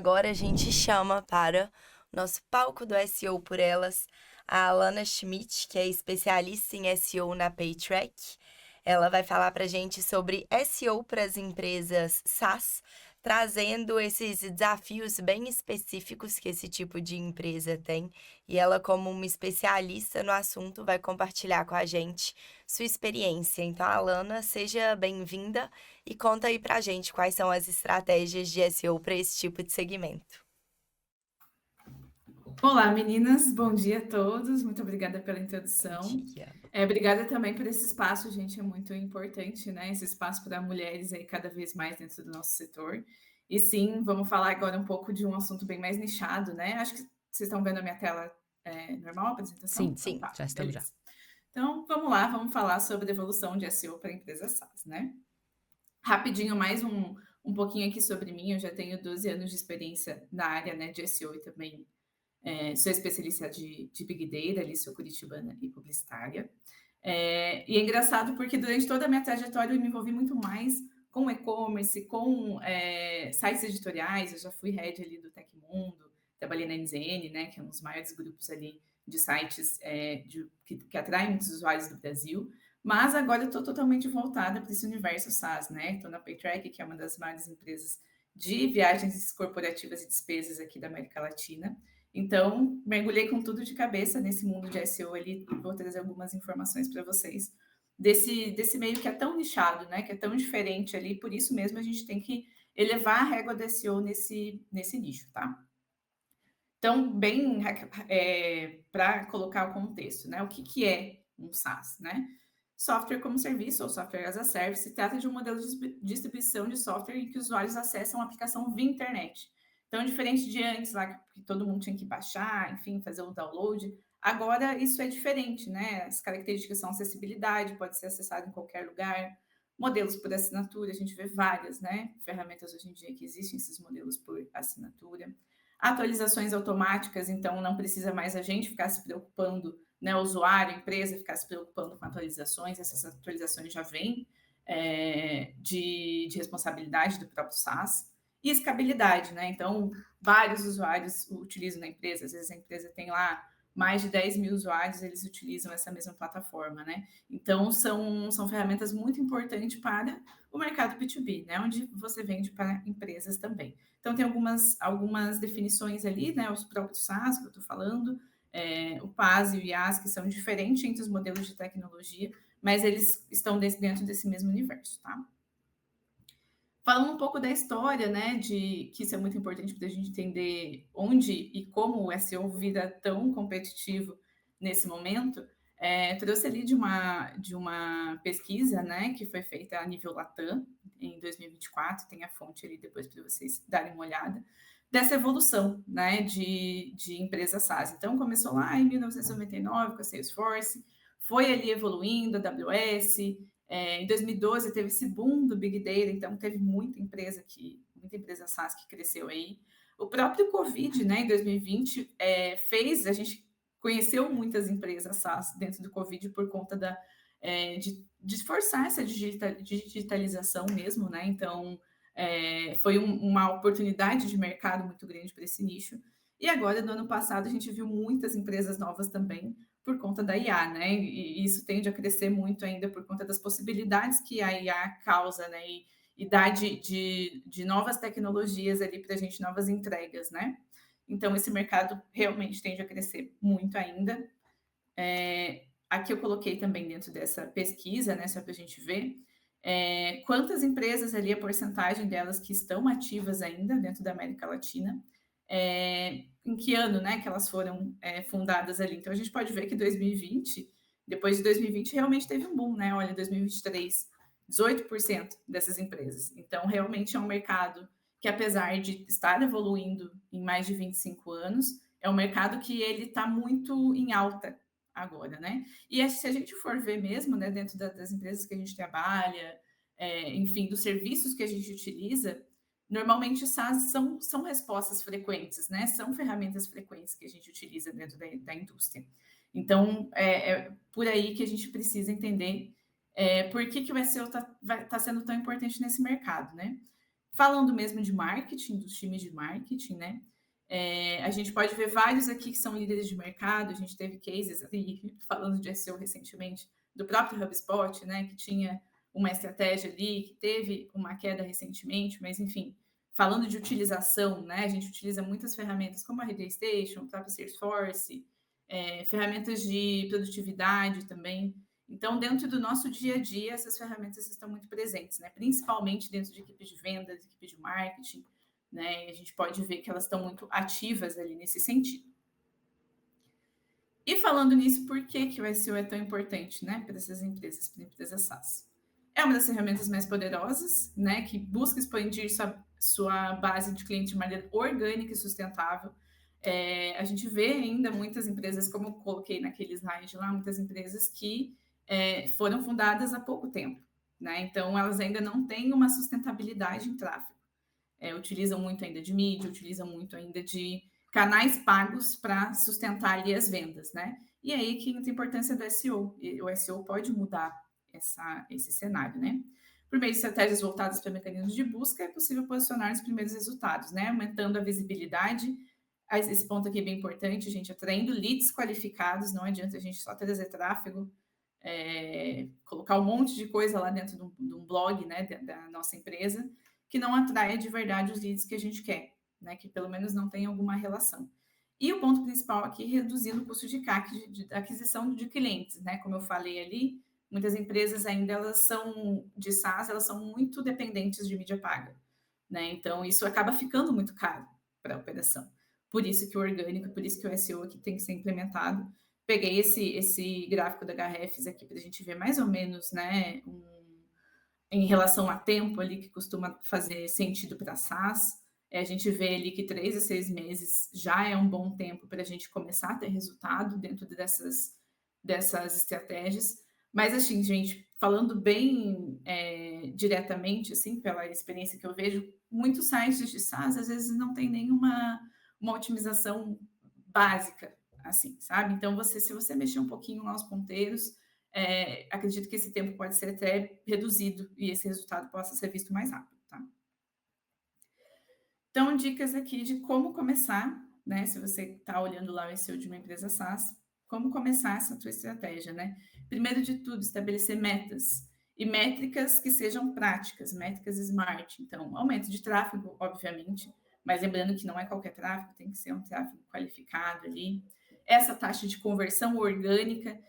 Agora a gente chama para o nosso palco do SEO por Elas a Alana Schmidt, que é especialista em SEO na Paytrack. Ela vai falar para a gente sobre SEO para as empresas SaaS, trazendo esses desafios bem específicos que esse tipo de empresa tem. E ela, como uma especialista no assunto, vai compartilhar com a gente sua experiência. Então, Alana, seja bem-vinda e conta aí pra gente quais são as estratégias de SEO para esse tipo de segmento. Olá, meninas. Bom dia a todos. Muito obrigada pela Bom introdução. dia. Obrigada também por esse espaço, gente. É muito importante, né? Esse espaço para mulheres aí cada vez mais dentro do nosso setor. E sim, vamos falar agora um pouco de um assunto bem mais nichado, né? Acho que vocês estão vendo a minha tela normal, a apresentação? Sim, Então Sim. tá, já estamos já. beleza. Então vamos lá, vamos falar sobre a evolução de SEO para empresas SaaS, né? Rapidinho, mais um pouquinho aqui sobre mim. Eu já tenho 12 anos de experiência na área, né, de SEO e também sou especialista de Big Data, ali sou curitibana e publicitária. E é engraçado porque durante toda a minha trajetória eu me envolvi muito mais com e-commerce, com sites editoriais. Eu já fui head ali do Tecmundo, trabalhei na NZN, né, que é um dos maiores grupos ali de sites que atraem muitos usuários do Brasil. Mas agora eu estou totalmente voltada para esse universo SaaS, né? Estou na Paytrack, que é uma das maiores empresas de viagens corporativas e despesas aqui da América Latina. Então, mergulhei com tudo de cabeça nesse mundo de SEO ali e vou trazer algumas informações para vocês desse meio que é tão nichado, né? Que é tão diferente ali, por isso mesmo a gente tem que elevar a régua do SEO nesse nicho, tá? Então, bem, para colocar o contexto, né? O que é um SaaS, né? Software como serviço ou software as a service se trata de um modelo de distribuição de software em que os usuários acessam a aplicação via internet. Então, diferente de antes, lá que todo mundo tinha que baixar, enfim, fazer o download, agora isso é diferente, né? As características são acessibilidade, pode ser acessado em qualquer lugar, modelos por assinatura, a gente vê várias, né? Ferramentas hoje em dia que existem esses modelos por assinatura. Atualizações automáticas, então não precisa mais a gente ficar se preocupando, né, o usuário, a empresa ficar se preocupando com atualizações, essas atualizações já vêm de responsabilidade do próprio SaaS. E escalabilidade, né? Então, vários usuários utilizam na empresa, às vezes a empresa tem lá mais de 10 mil usuários, eles utilizam essa mesma plataforma, né? Então, são ferramentas muito importantes para o mercado B2B, né? Onde você vende para empresas também. Então, tem algumas definições ali, né? Os próprios SaaS que eu estou falando, o PaaS e o IaaS, que são diferentes entre os modelos de tecnologia, mas eles estão dentro desse mesmo universo, tá? Falando um pouco da história, né, que isso é muito importante para a gente entender onde e como o SEO vira tão competitivo nesse momento, trouxe ali de uma pesquisa, né, que foi feita a nível Latam, em 2024, tem a fonte ali depois para vocês darem uma olhada, dessa evolução, né, de empresas SaaS. Então, começou lá em 1999 com a Salesforce, foi ali evoluindo, a AWS, em 2012 teve esse boom do Big Data, então teve muita empresa SaaS que cresceu aí. O próprio Covid, né, em 2020, a gente conheceu muitas empresas SaaS dentro do Covid por conta de forçar essa digitalização mesmo, né? Então, foi uma oportunidade de mercado muito grande para esse nicho. E agora, no ano passado, a gente viu muitas empresas novas também por conta da IA, né? E isso tende a crescer muito ainda por conta das possibilidades que a IA causa, né? E dá de novas tecnologias ali para a gente, novas entregas, né? Então, esse mercado realmente tende a crescer muito ainda. Aqui eu coloquei também dentro dessa pesquisa, né? Só para a gente ver quantas empresas ali, a porcentagem delas que estão ativas ainda dentro da América Latina, em que ano, né, que elas foram fundadas ali. Então, a gente pode ver que 2020, depois de 2020, realmente teve um boom, né? Olha, 2023, 18% dessas empresas. Então, realmente é um mercado que, apesar de estar evoluindo em mais de 25 anos, é um mercado que ele está muito em alta agora, né? E se a gente for ver mesmo, né, dentro das empresas que a gente trabalha, enfim, dos serviços que a gente utiliza, normalmente SaaS são respostas frequentes, né? São ferramentas frequentes que a gente utiliza dentro da indústria. Então, é por aí que a gente precisa entender por que o SEO está sendo tão importante nesse mercado, né? Falando mesmo de marketing, dos times de marketing, né? A gente pode ver vários aqui que são líderes de mercado. A gente teve cases ali, falando de SEO recentemente, do próprio HubSpot, né? Que tinha uma estratégia ali, que teve uma queda recentemente, mas enfim, falando de utilização, né? A gente utiliza muitas ferramentas como a Radial Station, o próprio Salesforce, ferramentas de produtividade também. Então, dentro do nosso dia a dia, essas ferramentas estão muito presentes, né? Principalmente dentro de equipes de vendas, equipe de marketing, né? A gente pode ver que elas estão muito ativas ali nesse sentido. E falando nisso, por que, que o SEO é tão importante, né, para essas empresas, para empresas SaaS? É uma das ferramentas mais poderosas, né, que busca expandir sua base de cliente de maneira orgânica e sustentável. A gente vê ainda muitas empresas, como eu coloquei naquele slide lá, muitas empresas que foram fundadas há pouco tempo, né? Então, elas ainda não têm uma sustentabilidade em tráfego. Utilizam muito ainda de mídia, utilizam muito ainda de canais pagos para sustentar ali as vendas, né? E aí que entra a importância do SEO. E o SEO pode mudar esse cenário, né? Por meio de estratégias voltadas para mecanismos de busca, é possível posicionar os primeiros resultados, né? Aumentando a visibilidade. Esse ponto aqui é bem importante, gente, atraindo leads qualificados. Não adianta a gente só trazer tráfego, colocar um monte de coisa lá dentro de um blog, né, da nossa empresa, que não atraia de verdade os leads que a gente quer, né, que pelo menos não tenha alguma relação. E o ponto principal aqui, reduzindo o custo de CAC, de aquisição de clientes, né, como eu falei ali, muitas empresas ainda, elas são de SaaS, elas são muito dependentes de mídia paga, né, então isso acaba ficando muito caro para a operação. Por isso que o orgânico, por isso que o SEO aqui tem que ser implementado. Peguei esse gráfico da Hrefs aqui para a gente ver mais ou menos, né, em relação a tempo ali que costuma fazer sentido para SaaS. A gente vê ali que 3 a 6 meses já é um bom tempo para a gente começar a ter resultado dentro dessas estratégias. Mas, assim, gente, falando bem diretamente, assim, pela experiência que eu vejo, muitos sites de SaaS, às vezes, não tem nenhuma uma otimização básica, assim, sabe? Então, se você mexer um pouquinho lá os ponteiros, acredito que esse tempo pode ser até reduzido e esse resultado possa ser visto mais rápido, tá? Então, dicas aqui de como começar, né? Se você está olhando lá o SEO de uma empresa SaaS, como começar essa tua estratégia, né? Primeiro de tudo, estabelecer metas e métricas que sejam práticas, métricas smart. Então, aumento de tráfego, obviamente, mas lembrando que não é qualquer tráfego, tem que ser um tráfego qualificado ali. Essa taxa de conversão orgânica.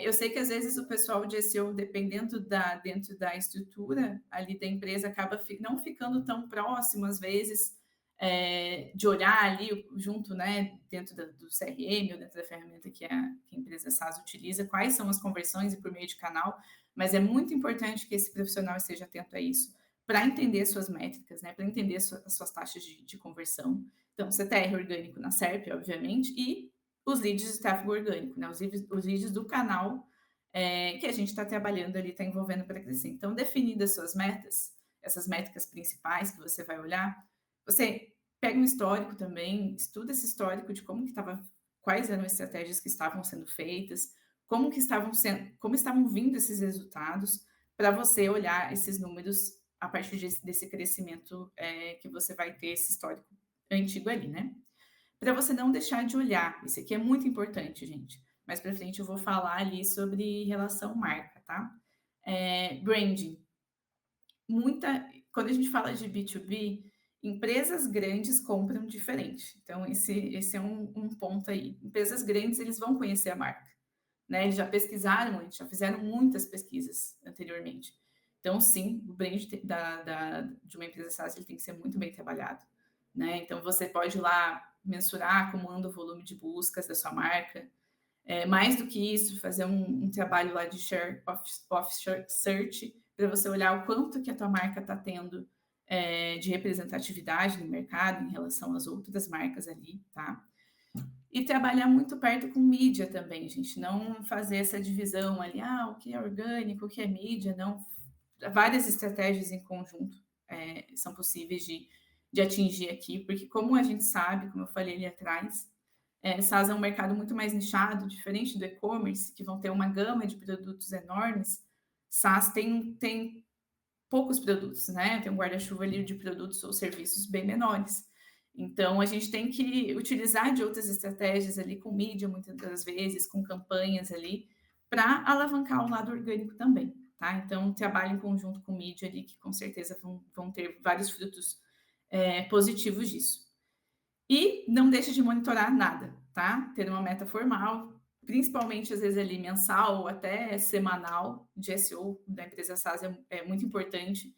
Eu sei que às vezes o pessoal de SEO, dentro da estrutura ali da empresa, acaba não ficando tão próximo, às vezes, de olhar ali junto, né, dentro do CRM ou dentro da ferramenta que a empresa SaaS utiliza, quais são as conversões e por meio de canal, mas é muito importante que esse profissional esteja atento a isso, para entender suas métricas, né, para entender as suas taxas de conversão. Então, CTR orgânico na SERP, obviamente, e os leads de tráfego orgânico, né, os leads do canal que a gente está trabalhando ali, está envolvendo para crescer. Então, definidas suas metas, essas métricas principais que você vai olhar, você pega um histórico também, estuda esse histórico de como que estava, quais eram as estratégias que estavam sendo feitas, como estavam vindo esses resultados, para você olhar esses números a partir desse crescimento que você vai ter esse histórico antigo ali, né? Para você não deixar de olhar. Isso aqui é muito importante, gente. Mais para frente eu vou falar ali sobre relação marca, tá? Branding. Quando a gente fala de B2B, empresas grandes compram diferente. Então, esse é um ponto aí. Empresas grandes, eles vão conhecer a marca, né? Eles já pesquisaram, eles já fizeram muitas pesquisas anteriormente. Então, sim, o brand de uma empresa SaaS ele tem que ser muito bem trabalhado, né? Então, você pode ir lá mensurar como anda o volume de buscas da sua marca. Mais do que isso, fazer um trabalho lá de share of search, para você olhar o quanto que a tua marca está tendo de representatividade no mercado em relação às outras marcas ali, tá? E trabalhar muito perto com mídia também, gente. Não fazer essa divisão ali, o que é orgânico, o que é mídia, não. Várias estratégias em conjunto são possíveis de atingir aqui, porque como a gente sabe, como eu falei ali atrás, SaaS é um mercado muito mais nichado, diferente do e-commerce, que vão ter uma gama de produtos enormes. SaaS tem poucos produtos, né? Tem um guarda-chuva ali de produtos ou serviços bem menores. Então, a gente tem que utilizar de outras estratégias ali com mídia, muitas das vezes, com campanhas ali, para alavancar o lado orgânico também, tá? Então, trabalho em conjunto com mídia ali, que com certeza vão ter vários frutos positivos disso. E não deixe de monitorar nada, tá? Ter uma meta formal, principalmente às vezes ali mensal ou até semanal de SEO da empresa SaaS é muito importante,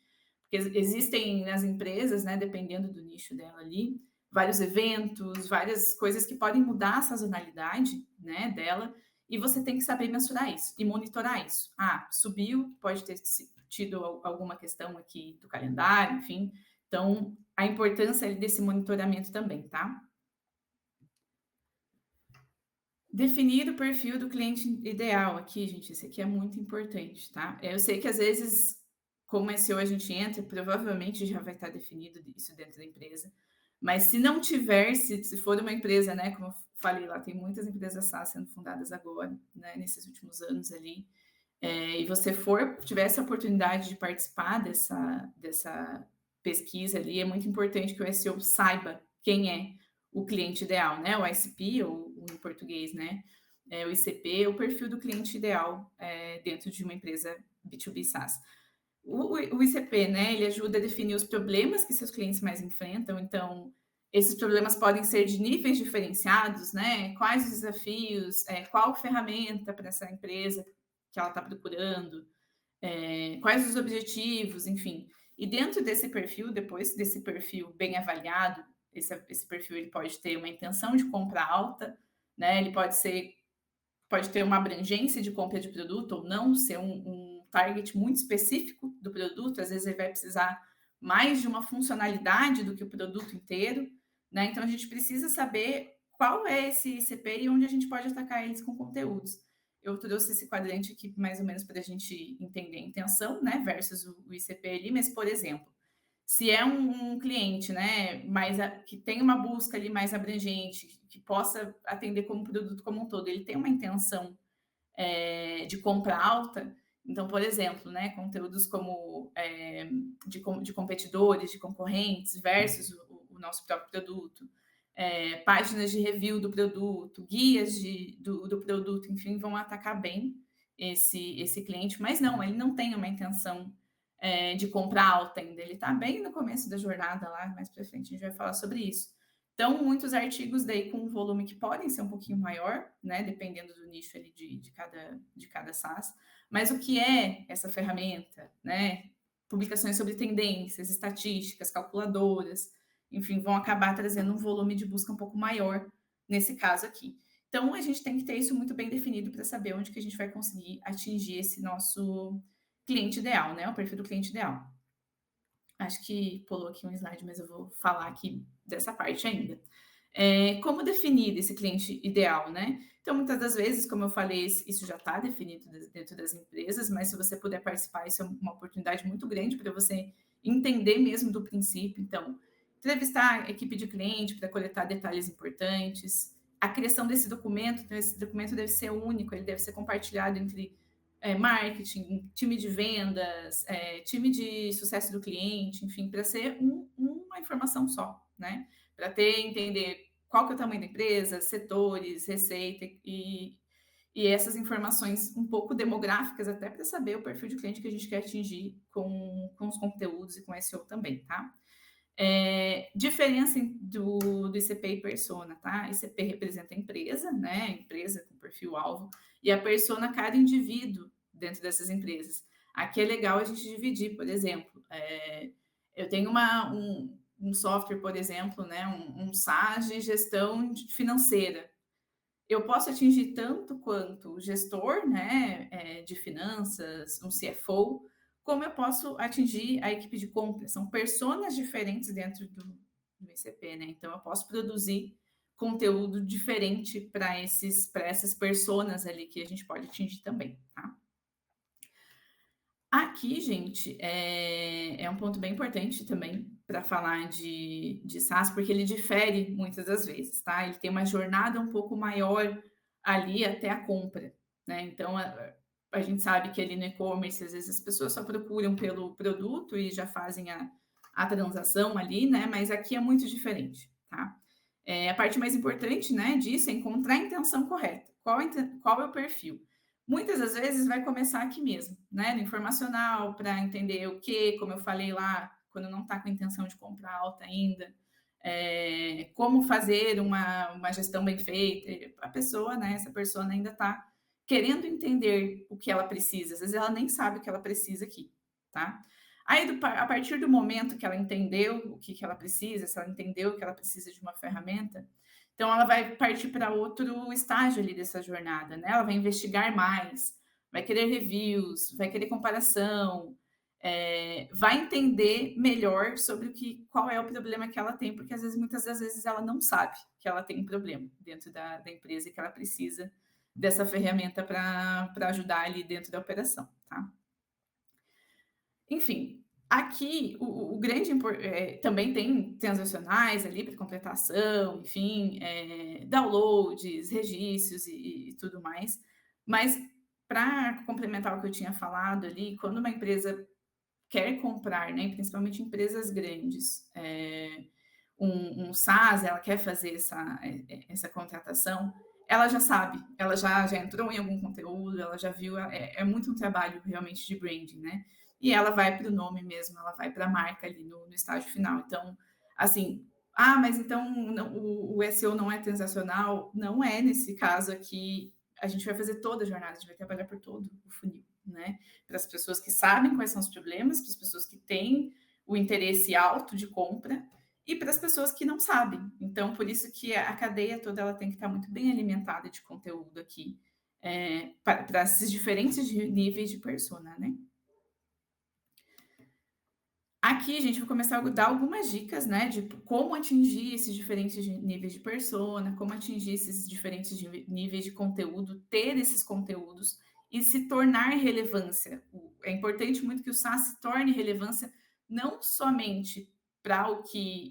porque existem nas empresas, né, dependendo do nicho dela ali, vários eventos, várias coisas que podem mudar a sazonalidade, né, dela, e você tem que saber mensurar isso e monitorar isso. Ah, subiu, pode ter tido alguma questão aqui do calendário, enfim. Então, a importância desse monitoramento também, tá? Definir o perfil do cliente ideal aqui, gente, isso aqui é muito importante, tá? Eu sei que às vezes, como SEO a gente entra, provavelmente já vai estar definido isso dentro da empresa, mas se não tiver, se for uma empresa, né, como eu falei lá, tem muitas empresas SaaS sendo fundadas agora, né, nesses últimos anos ali, e você tiver essa oportunidade de participar dessa pesquisa ali, é muito importante que o SEO saiba quem é o cliente ideal, né? O ICP, ou em português, né? O ICP, o perfil do cliente ideal dentro de uma empresa B2B SaaS. O ICP, né? Ele ajuda a definir os problemas que seus clientes mais enfrentam. Então, esses problemas podem ser de níveis diferenciados, né? Quais os desafios, qual ferramenta para essa empresa que ela está procurando, quais os objetivos, enfim. E dentro desse perfil, depois desse perfil bem avaliado, esse perfil ele pode ter uma intenção de compra alta, né? Ele pode ter uma abrangência de compra de produto ou não, ser um target muito específico do produto, às vezes ele vai precisar mais de uma funcionalidade do que o produto inteiro, né? Então a gente precisa saber qual é esse ICP e onde a gente pode atacar eles com conteúdos. Eu trouxe esse quadrante aqui mais ou menos para a gente entender a intenção, né, versus o ICP ali, mas, por exemplo, se é um cliente, né, que tem uma busca ali mais abrangente, que possa atender como produto como um todo, ele tem uma intenção de compra alta. Então, por exemplo, né, conteúdos como de competidores, de concorrentes versus o nosso próprio produto, páginas de review do produto, guias do produto, enfim, vão atacar bem esse cliente, mas não, ele não tem uma intenção de compra alta ainda, ele está bem no começo da jornada lá, mais para frente a gente vai falar sobre isso. Então, muitos artigos daí com um volume que podem ser um pouquinho maior, né, dependendo do nicho ali de cada SaaS. Mas o que é essa ferramenta, né? Publicações sobre tendências, estatísticas, calculadoras, enfim, vão acabar trazendo um volume de busca um pouco maior nesse caso aqui. Então, a gente tem que ter isso muito bem definido para saber onde que a gente vai conseguir atingir esse nosso cliente ideal, né? O perfil do cliente ideal. Acho que pulou aqui um slide, mas eu vou falar aqui dessa parte ainda. Como definir esse cliente ideal, né? Então, muitas das vezes, como eu falei, isso já está definido dentro das empresas, mas se você puder participar, isso é uma oportunidade muito grande para você entender mesmo do princípio. Então, entrevistar a equipe de cliente para coletar detalhes importantes. A criação desse documento, então, esse documento deve ser único, ele deve ser compartilhado entre marketing, time de vendas, time de sucesso do cliente, enfim, para ser uma informação só, né? Para entender qual que é o tamanho da empresa, setores, receita e essas informações um pouco demográficas até para saber o perfil de cliente que a gente quer atingir com os conteúdos e com SEO também, tá? Diferença do ICP e persona, tá? ICP representa a empresa, né? A empresa com perfil-alvo, e a persona, cada indivíduo dentro dessas empresas. Aqui é legal a gente dividir, por exemplo, eu tenho um software, por exemplo, né? Um SaaS de gestão financeira. Eu posso atingir tanto quanto o gestor, né, de finanças, um CFO, como eu posso atingir a equipe de compra. São personas diferentes dentro do ICP, né? Então, eu posso produzir conteúdo diferente para essas personas ali que a gente pode atingir também, tá? Aqui, gente, é um ponto bem importante também para falar de SaaS, porque ele difere muitas das vezes, tá? Ele tem uma jornada um pouco maior ali até a compra, né? Então, a gente sabe que ali no e-commerce, às vezes, as pessoas só procuram pelo produto e já fazem a transação ali, né? Mas aqui é muito diferente, tá? A parte mais importante, né, disso é encontrar a intenção correta. Qual é o perfil? Muitas das vezes vai começar aqui mesmo, né, no informacional, para entender o que, como eu falei lá, quando não está com a intenção de comprar alta ainda, como fazer uma gestão bem feita. A pessoa, né, essa pessoa ainda está querendo entender o que ela precisa, às vezes ela nem sabe o que ela precisa aqui, tá? Aí, a partir do momento que ela entendeu o que ela precisa, se ela entendeu que ela precisa de uma ferramenta, então ela vai partir para outro estágio ali dessa jornada, né? Ela vai investigar mais, vai querer reviews, vai querer comparação, vai entender melhor sobre qual é o problema que ela tem, porque às vezes, muitas das vezes, ela não sabe que ela tem um problema dentro da empresa e que ela precisa dessa ferramenta para ajudar ali dentro da operação, tá? Enfim, aqui o grande também tem transacionais ali para completação, enfim, downloads, registros e tudo mais. Mas para complementar o que eu tinha falado ali, quando uma empresa quer comprar, né, principalmente empresas grandes, um SaaS, ela quer fazer essa contratação, ela já sabe, ela já entrou em algum conteúdo, ela já viu, é muito um trabalho realmente de branding, né? E ela vai para o nome mesmo, ela vai para a marca ali no estágio final. Então, assim, mas então o SEO não é transacional? Não é nesse caso aqui. A gente vai fazer toda a jornada, a gente vai trabalhar por todo o funil, né? Para as pessoas que sabem quais são os problemas, para as pessoas que têm o interesse alto de compra e para as pessoas que não sabem. Então, por isso que a cadeia toda ela tem que estar muito bem alimentada de conteúdo aqui, para esses diferentes níveis de persona, né? Aqui, a gente vai começar a dar algumas dicas, né, de como atingir esses diferentes níveis de persona, como atingir esses diferentes níveis de conteúdo, ter esses conteúdos e se tornar relevância. É importante muito que o SaaS se torne relevância não somente para o que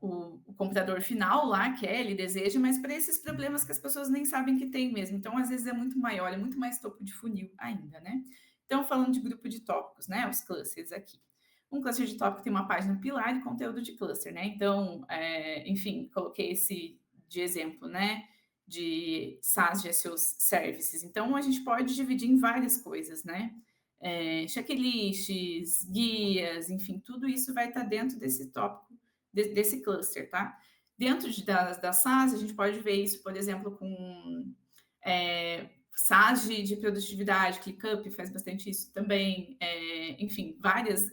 o comprador final lá quer, ele deseja, mas para esses problemas que as pessoas nem sabem que tem mesmo. Então, às vezes, é muito maior, é muito mais topo de funil ainda, né? Então, falando de grupo de tópicos, né? Os clusters aqui. Um cluster de tópico tem uma página pilar e conteúdo de cluster, né? Então, enfim, coloquei esse de exemplo, né? De SaaS de SEO Services. Então, a gente pode dividir em várias coisas, né? Checklists, guias, enfim, tudo isso vai estar dentro desse tópico, desse cluster, tá? Dentro da SaaS, a gente pode ver isso, por exemplo, com SaaS de produtividade, ClickUp faz bastante isso também. Enfim, várias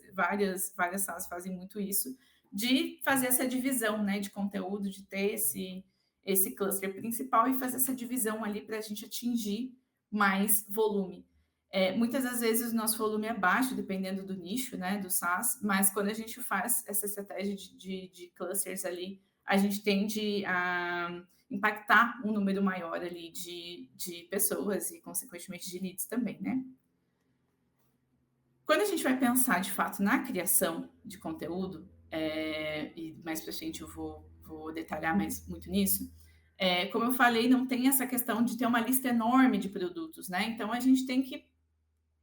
SaaS fazem muito isso, de fazer essa divisão, né, de conteúdo, de ter esse cluster principal e fazer essa divisão ali para a gente atingir mais volume. Muitas das vezes o nosso volume é baixo, dependendo do nicho, né, do SaaS, mas quando a gente faz essa estratégia de clusters ali, a gente tende a impactar um número maior ali de pessoas e, consequentemente, de leads também, né? Quando a gente vai pensar, de fato, na criação de conteúdo, e mais para frente eu vou detalhar mais muito nisso, como eu falei, não tem essa questão de ter uma lista enorme de produtos, né? Então, a gente tem que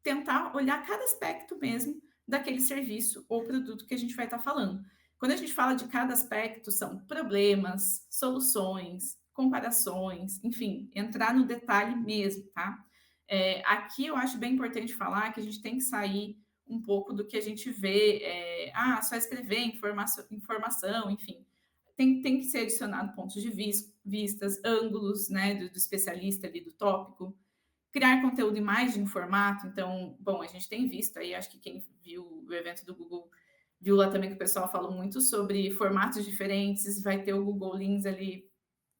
tentar olhar cada aspecto mesmo daquele serviço ou produto que a gente vai estar falando. Quando a gente fala de cada aspecto, são problemas, soluções, comparações, enfim, entrar no detalhe mesmo, tá? Aqui eu acho bem importante falar que a gente tem que sair um pouco do que a gente vê, só escrever informação, enfim. Tem que ser adicionado pontos de vistas, ângulos, né, do especialista ali do tópico, criar conteúdo em mais de um formato. Então, bom, a gente tem visto aí, acho que quem viu o evento do Google viu lá também que o pessoal falou muito sobre formatos diferentes, vai ter o Google Lens ali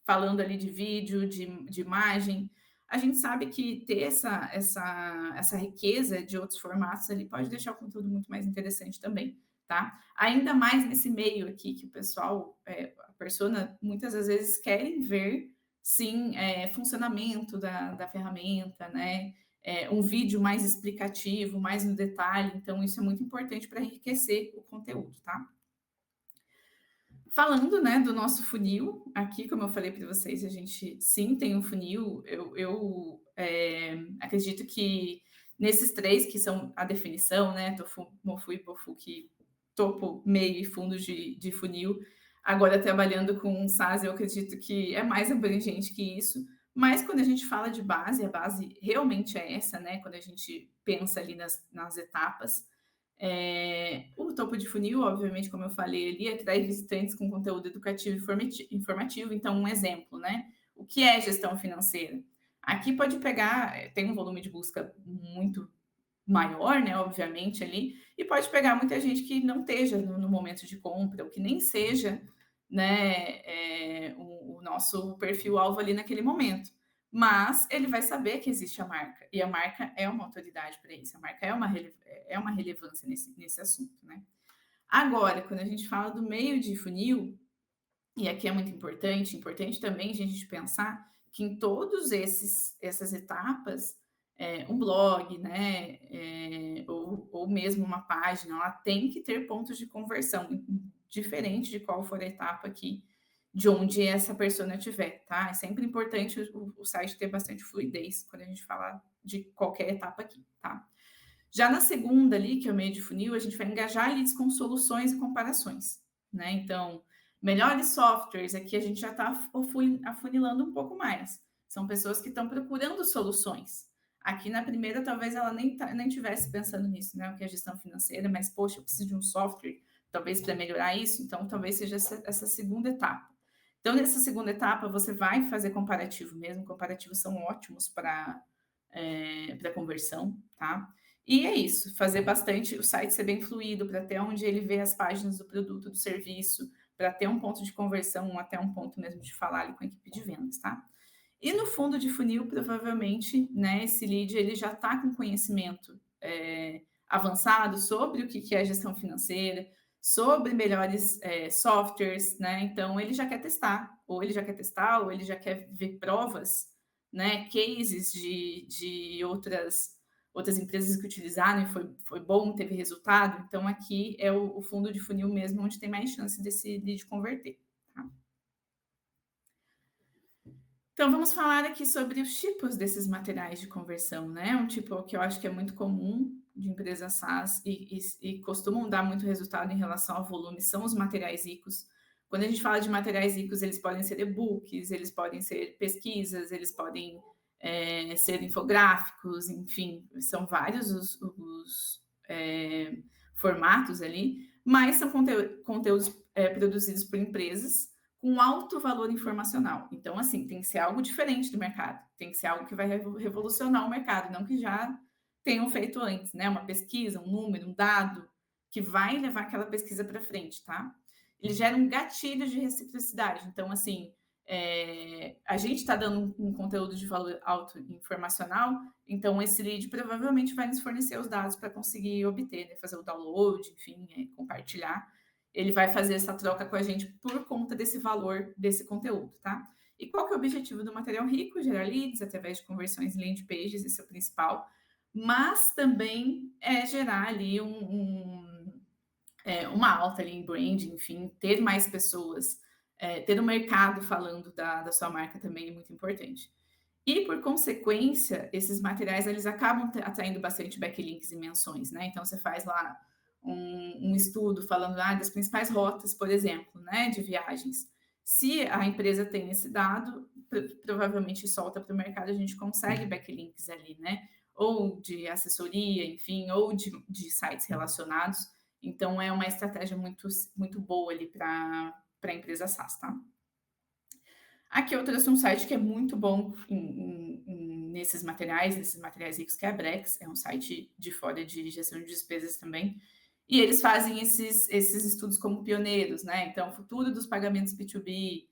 falando ali de vídeo, de imagem. A gente sabe que ter essa riqueza de outros formatos ali pode deixar o conteúdo muito mais interessante também, tá? Ainda mais nesse meio aqui que o pessoal, a persona, muitas das vezes querem ver, sim, funcionamento da ferramenta, né? Um vídeo mais explicativo, mais no detalhe. Então, isso é muito importante para enriquecer o conteúdo, tá? Falando, né, do nosso funil, aqui, como eu falei para vocês, a gente sim tem um funil. acredito que nesses três que são a definição, né, Tofu, Mofu e Bofu, que topo, meio e fundo de funil, agora trabalhando com SaaS, eu acredito que é mais abrangente que isso, mas quando a gente fala de base, a base realmente é essa, né, quando a gente pensa ali nas etapas, o topo de funil, obviamente, como eu falei ali, atrai visitantes com conteúdo educativo e informativo. Então, um exemplo, né? O que é gestão financeira? Aqui pode pegar, tem um volume de busca muito maior, né? Obviamente, ali, e pode pegar muita gente que não esteja no momento de compra, ou que nem seja, né, o nosso perfil-alvo ali naquele momento. Mas ele vai saber que existe a marca, e a marca é uma autoridade para isso, a marca é uma relevância nesse assunto, né? Agora, quando a gente fala do meio de funil, e aqui é muito importante também a gente pensar que em todos essas etapas, um blog, né, ou mesmo uma página, ela tem que ter pontos de conversão, diferente de qual for a etapa aqui, de onde essa persona estiver, tá? É sempre importante o site ter bastante fluidez quando a gente fala de qualquer etapa aqui, tá? Já na segunda ali, que é o meio de funil, a gente vai engajar leads com soluções e comparações, né? Então, melhores softwares, aqui a gente já está afunilando um pouco mais. São pessoas que estão procurando soluções. Aqui na primeira, talvez ela nem tivesse pensando nisso, né? O que é gestão financeira, mas, poxa, eu preciso de um software, talvez para melhorar isso, então talvez seja essa segunda etapa. Então, nessa segunda etapa, você vai fazer comparativo mesmo, comparativos são ótimos para conversão, tá? E é isso, fazer bastante, o site ser bem fluido, para ter onde ele vê as páginas do produto, do serviço, para ter um ponto de conversão, até um ponto mesmo de falar ali com a equipe de vendas, tá? E no fundo de funil, provavelmente, né, esse lead ele já está com conhecimento avançado sobre o que é gestão financeira, sobre melhores softwares, né? Então ele já quer testar, ou ele já quer testar, ou ele já quer ver provas, né? Cases de outras empresas que utilizaram e foi bom, teve resultado. Então aqui é o fundo de funil mesmo, onde tem mais chance desse lead converter. Tá? Então, vamos falar aqui sobre os tipos desses materiais de conversão, né? Um tipo que eu acho que é muito comum de empresas SaaS e costumam dar muito resultado em relação ao volume são os materiais ricos. Quando a gente fala de materiais ricos, eles podem ser e-books, eles podem ser pesquisas, eles podem ser infográficos, enfim, são vários os formatos ali, mas são conteúdos produzidos por empresas com alto valor informacional. Então, assim, tem que ser algo diferente do mercado, tem que ser algo que vai revolucionar o mercado, não que já tenham feito antes, né? Uma pesquisa, um número, um dado que vai levar aquela pesquisa para frente, tá? Ele gera um gatilho de reciprocidade. Então, assim, a gente está dando um conteúdo de valor alto informacional, então esse lead provavelmente vai nos fornecer os dados para conseguir obter, né? Fazer o download, enfim, compartilhar ele vai fazer essa troca com a gente por conta desse valor desse conteúdo, tá? E qual que é o objetivo do material rico? Gerar leads através de conversões em landing pages, esse é o principal, mas também gerar ali uma alta ali em branding, enfim, ter mais pessoas, ter um mercado falando da sua marca também é muito importante. E, por consequência, esses materiais eles acabam atraindo bastante backlinks e menções, né? Então, você faz lá um estudo falando das principais rotas, por exemplo, né, de viagens. Se a empresa tem esse dado, provavelmente solta para o mercado, a gente consegue backlinks ali, né? Ou de assessoria, enfim, ou de sites relacionados. Então, é uma estratégia muito, muito boa ali para a empresa SaaS, tá? Aqui eu trouxe um site que é muito bom nesses materiais ricos, que é a Brex, é um site de fora de gestão de despesas também, e eles fazem esses estudos como pioneiros, né? Então, futuro dos pagamentos B2B,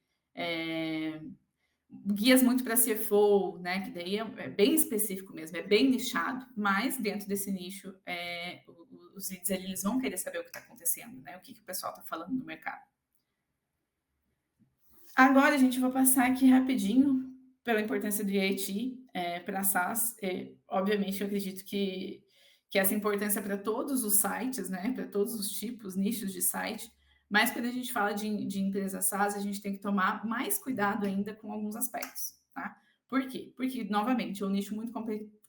guias muito para CFO, né? Que daí é bem específico mesmo, é bem nichado, mas dentro desse nicho, os leads ali, eles vão querer saber o que está acontecendo, né? O que o pessoal está falando no mercado. Agora, gente, eu vou passar aqui rapidinho pela importância do IoT para SaaS. Obviamente, eu acredito que essa importância para todos os sites, né, para todos os tipos, nichos de site, mas quando a gente fala de empresa SaaS, a gente tem que tomar mais cuidado ainda com alguns aspectos, tá? Por quê? Porque, novamente, é um nicho muito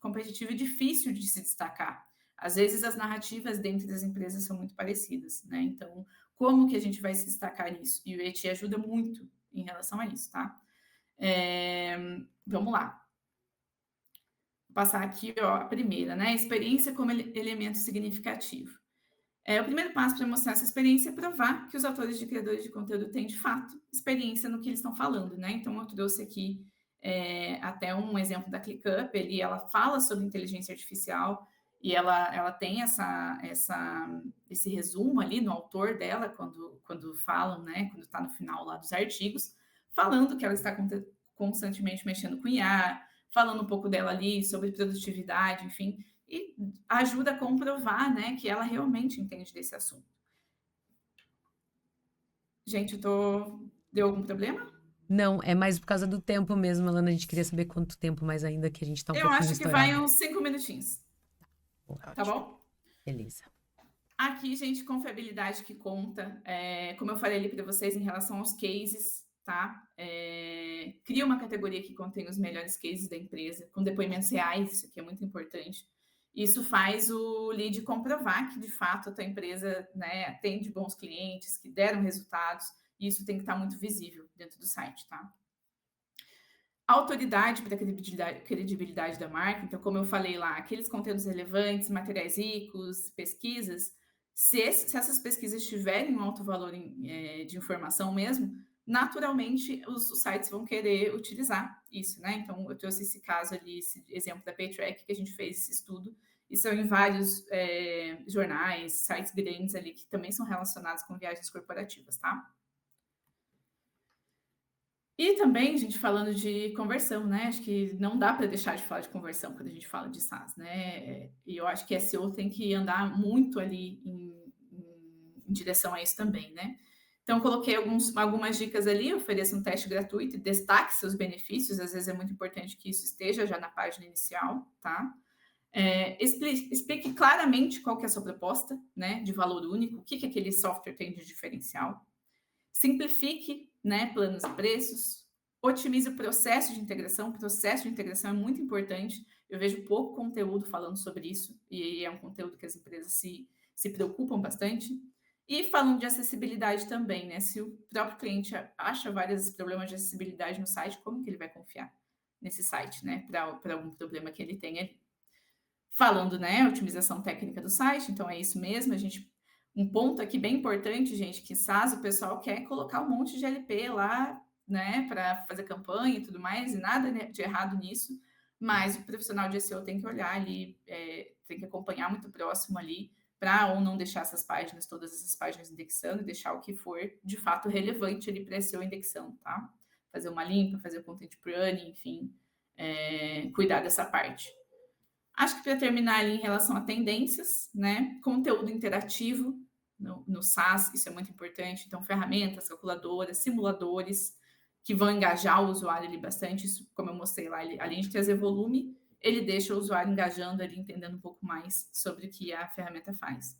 competitivo e difícil de se destacar. Às vezes, as narrativas dentro das empresas são muito parecidas, né? Então, como que a gente vai se destacar nisso? E o ET ajuda muito em relação a isso, tá? Vamos lá. Vou passar aqui, ó, a primeira, né? Experiência como elemento significativo. O primeiro passo para mostrar essa experiência é provar que os autores e criadores de conteúdo têm, de fato, experiência no que eles estão falando, né? Então, eu trouxe aqui até um exemplo da ClickUp, ela fala sobre inteligência artificial e ela tem esse resumo ali no autor dela, quando falam, né? Quando está no final lá dos artigos, falando que ela está constantemente mexendo com IA, falando um pouco dela ali sobre produtividade, enfim, e ajuda a comprovar, né, que ela realmente entende desse assunto. Gente, deu algum problema? Não, é mais por causa do tempo mesmo, Alana. A gente queria saber quanto tempo mais ainda, que a gente tá um Eu pouquinho acho que vai estourado. uns 5 minutinhos, tá Ótimo. bom? Beleza. Aqui, gente, confiabilidade que conta. Como eu falei ali para vocês em relação aos cases, tá? Cria uma categoria que contém os melhores cases da empresa, com depoimentos reais, isso aqui é muito importante. Isso faz o lead comprovar que, de fato, a tua empresa, né, atende bons clientes, que deram resultados, e isso tem que estar muito visível dentro do site, tá? Autoridade para a credibilidade da marca. Então, como eu falei lá, aqueles conteúdos relevantes, materiais ricos, pesquisas, se essas pesquisas tiverem um alto valor de informação mesmo, naturalmente os sites vão querer utilizar isso, né? Então, eu trouxe esse caso ali, esse exemplo da PayTrack, que a gente fez esse estudo, e são em vários jornais, sites grandes ali, que também são relacionados com viagens corporativas, tá? E também, gente, falando de conversão, né? Acho que não dá para deixar de falar de conversão quando a gente fala de SaaS, né? E eu acho que SEO tem que andar muito ali em direção a isso também, né? Então, coloquei algumas dicas ali, ofereça um teste gratuito e destaque seus benefícios. Às vezes é muito importante que isso esteja já na página inicial, tá? Explique claramente qual que é a sua proposta, né? De valor único, o que aquele software tem de diferencial. Simplifique, né, planos e preços, otimize o processo de integração. O processo de integração é muito importante. Eu vejo pouco conteúdo falando sobre isso, e é um conteúdo que as empresas se preocupam bastante. E falando de acessibilidade também, né? Se o próprio cliente acha vários problemas de acessibilidade no site, como que ele vai confiar nesse site, né? Para algum problema que ele tenha ali. Falando, né, otimização técnica do site, então é isso mesmo, um ponto aqui bem importante, gente, que SaaS o pessoal quer colocar um monte de LP lá, né, para fazer campanha e tudo mais, e nada de errado nisso, mas o profissional de SEO tem que olhar ali, tem que acompanhar muito próximo ali, para ou não deixar todas essas páginas indexando, e deixar o que for de fato relevante ali para SEO indexando, tá? Fazer uma limpa, fazer o content pruning, enfim, cuidar dessa parte. Acho que para terminar ali em relação a tendências, né? Conteúdo interativo no SaaS, isso é muito importante. Então, ferramentas, calculadoras, simuladores, que vão engajar o usuário ali bastante. Isso, como eu mostrei lá, além de trazer volume, ele deixa o usuário engajando ali, entendendo um pouco mais sobre o que a ferramenta faz.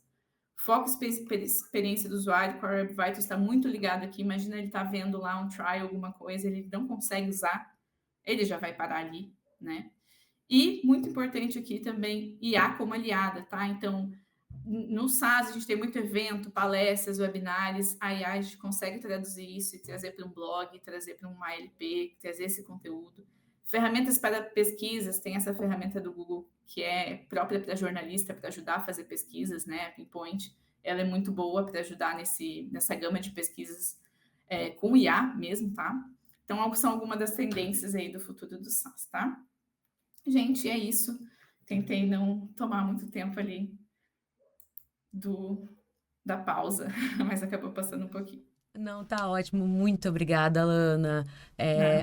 Foco experiência do usuário, Core Web Vitals está muito ligado aqui. Imagina ele tá vendo lá um trial, alguma coisa, ele não consegue usar, ele já vai parar ali, né? E, muito importante aqui também, IA como aliada, tá? Então, no SaaS, a gente tem muito evento, palestras, webinários, a IA a gente consegue traduzir isso e trazer para um blog, trazer para uma ALP, trazer esse conteúdo. Ferramentas para pesquisas, tem essa ferramenta do Google, que é própria para jornalista, para ajudar a fazer pesquisas, né? A Pinpoint, ela é muito boa para ajudar nessa gama de pesquisas com IA mesmo, tá? Então, são algumas das tendências aí do futuro do SaaS, tá? Gente, é isso. Tentei não tomar muito tempo ali da pausa, mas acabou passando um pouquinho. Não, tá ótimo. Muito obrigada, Alana.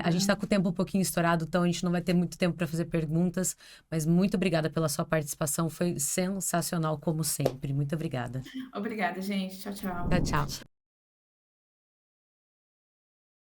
A gente tá com o tempo um pouquinho estourado, então a gente não vai ter muito tempo para fazer perguntas, mas muito obrigada pela sua participação. Foi sensacional, como sempre. Muito obrigada. Obrigada, gente. Tchau, tchau. Tchau, tchau.